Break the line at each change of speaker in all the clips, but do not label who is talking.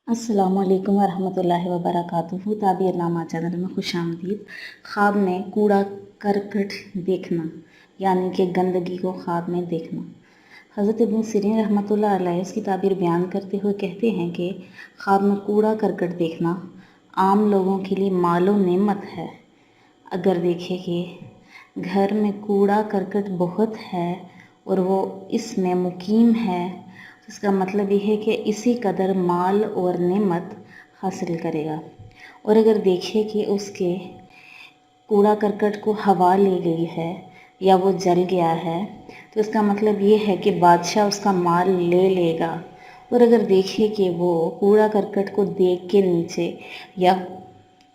अस्सलाम वालेकुम वरहमतुल्लाहि वबरकातुहू। ताबीर नामा चैनल में खुश आमदीद। ख्वाब में कूड़ा करकट देखना यानी कि गंदगी को ख्वाब में देखना। हज़रत इब्न सीरीन रहमतुल्लाह अलैह इसकी ताबीर बयान करते हुए कहते हैं कि ख्वाब में कूड़ा करकट देखना आम लोगों के लिए मालो नेमत है। अगर देखें कि घर में कूड़ा करकट बहुत है और वो इसमें मुकीम है, इसका मतलब यह है कि इसी कदर माल और नेमत हासिल करेगा। और अगर देखे कि उसके कूड़ा करकट को हवा ले गई है या वो जल गया है, तो इसका मतलब ये है कि बादशाह उसका माल ले लेगा। और अगर देखे कि वो कूड़ा करकट को देख के नीचे या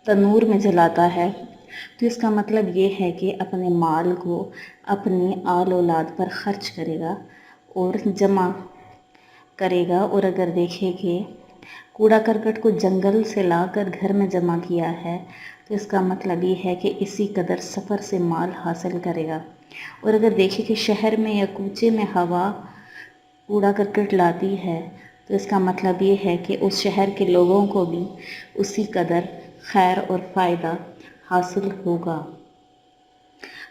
तनूर में जलाता है, तो इसका मतलब ये है कि अपने माल को अपनी आल औलाद पर ख़र्च करेगा और जमा करेगा। और अगर देखें कि कूड़ा करकट को जंगल से लाकर घर में जमा किया है, तो इसका मतलब ये है कि इसी कदर सफ़र से माल हासिल करेगा। और अगर देखें कि शहर में या कूचे में हवा कूड़ा करकट लाती है, तो इसका मतलब ये है कि उस शहर के लोगों को भी उसी कदर खैर और फ़ायदा हासिल होगा।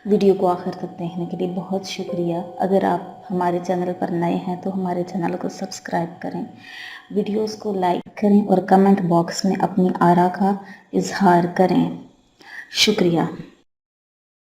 वीडियो को आखिर तक देखने के लिए बहुत शुक्रिया। अगर आप हमारे चैनल पर नए हैं तो हमारे चैनल को सब्सक्राइब करें, वीडियोस को लाइक करें और कमेंट बॉक्स में अपनी आरा का इजहार करें। शुक्रिया।